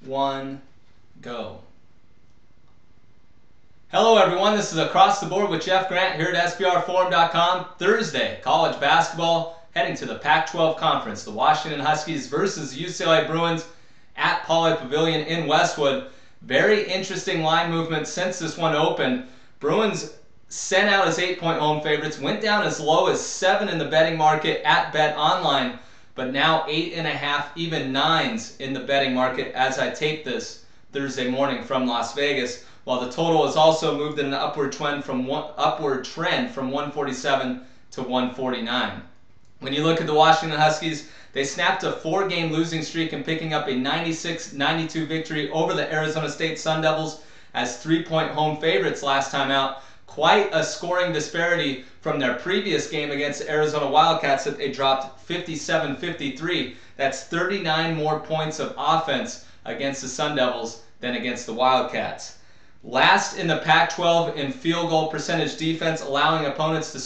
1, go. Hello everyone, this is Across the Board with Jeff Grant here at SBRforum.com. Thursday, college basketball heading to the Pac-12 Conference. The Washington Huskies versus UCLA Bruins at Pauley Pavilion in Westwood. Very interesting line movement since this one opened. Bruins sent out as 8-point home favorites, went down as low as 7 in the betting market at Bet Online, but now 8.5, even 9s in the betting market as I tape this Thursday morning from Las Vegas, while the total has also moved in an upward trend from 147 to 149. When you look at the Washington Huskies, they snapped a 4-game losing streak and picking up a 96-92 victory over the Arizona State Sun Devils as 3-point home favorites last time out. Quite a scoring disparity from their previous game against the Arizona Wildcats that they dropped 57-53. That's 39 more points of offense against the Sun Devils than against the Wildcats. Last in the Pac-12 in field goal percentage defense, allowing opponents to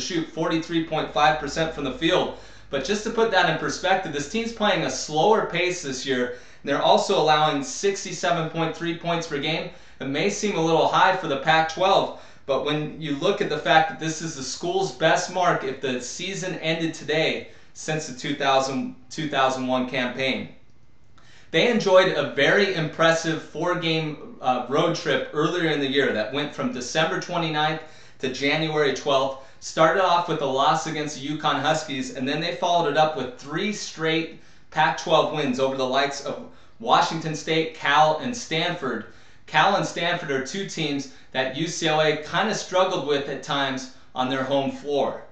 shoot 43.5% from the field. But just to put that in perspective, this team's playing a slower pace this year. They're also allowing 67.3 points per game. It may seem a little high for the Pac-12, but when you look at the fact that this is the school's best mark if the season ended today since the 2001 campaign. They enjoyed a very impressive 4-game road trip earlier in the year that went from December 29th to January 12th. Started off with a loss against the UConn Huskies, and then they followed it up with 3 straight Pac-12 wins over the likes of Washington State, Cal, and Stanford. Cal and Stanford are 2 teams that UCLA kind of struggled with at times on their home floor.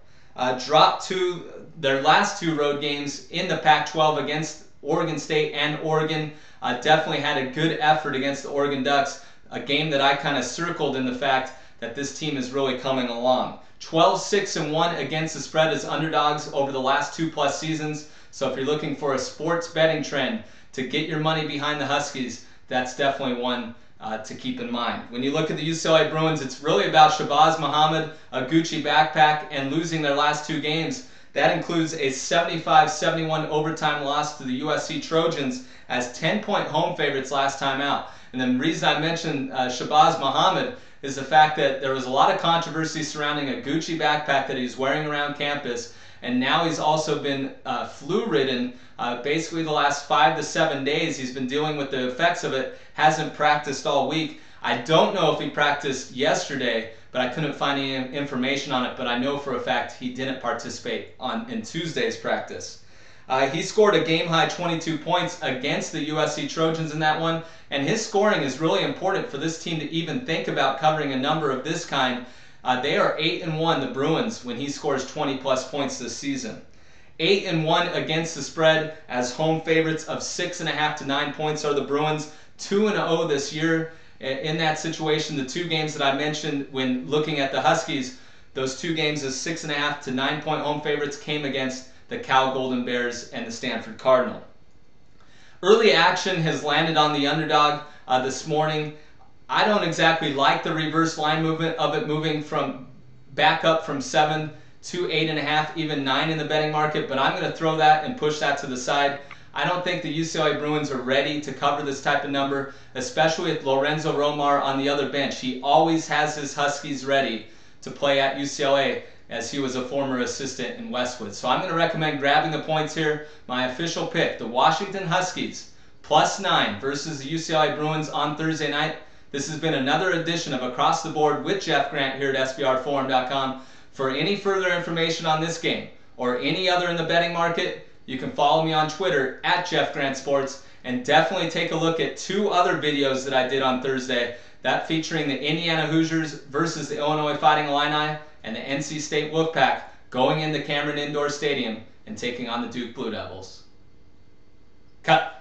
Dropped to their last 2 road games in the Pac-12 against Oregon State and Oregon. Definitely had a good effort against the Oregon Ducks, a game that I kind of circled in the fact that this team is really coming along. 12-6-1 against the spread as underdogs over the last 2+ seasons. So if you're looking for a sports betting trend to get your money behind the Huskies, that's definitely one to keep in mind. When you look at the UCLA Bruins, it's really about Shabazz Muhammad, a Gucci backpack, and losing their last 2 games. That includes a 75-71 overtime loss to the USC Trojans as 10-point home favorites last time out. And the reason I mentioned Shabazz Muhammad is the fact that there was a lot of controversy surrounding a Gucci backpack that he's wearing around campus, and now he's also been flu-ridden. Basically the last 5 to 7 days he's been dealing with the effects of it, hasn't practiced all week. I don't know if he practiced yesterday, but I couldn't find any information on it, but I know for a fact he didn't participate in Tuesday's practice. He scored a game-high 22 points against the USC Trojans in that one, and his scoring is really important for this team to even think about covering a number of this kind. They are 8-1, the Bruins, when he scores 20+ points this season. 8-1 against the spread as home favorites of 6.5 to 9 points are the Bruins. 2-0 this year. In that situation, the 2 games that I mentioned when looking at the Huskies, those 2 games as 6.5 to 9-point home favorites came against the Cal Golden Bears and the Stanford Cardinal. Early action has landed on the underdog this morning. I don't exactly like the reverse line movement of it moving from back up from 7 to 8.5, even 9 in the betting market, but I'm going to throw that and push that to the side. I don't think the UCLA Bruins are ready to cover this type of number, especially with Lorenzo Romar on the other bench. He always has his Huskies ready to play at UCLA, as he was a former assistant in Westwood. So I'm going to recommend grabbing the points here. My official pick, the Washington Huskies, +9 versus the UCLA Bruins on Thursday night. This has been another edition of Across the Board with Jeff Grant here at SBRforum.com. For any further information on this game or any other in the betting market, you can follow me on Twitter at Jeff Grant Sports, and definitely take a look at 2 other videos that I did on Thursday, that featuring the Indiana Hoosiers versus the Illinois Fighting Illini and the NC State Wolfpack going into Cameron Indoor Stadium and taking on the Duke Blue Devils. Cut.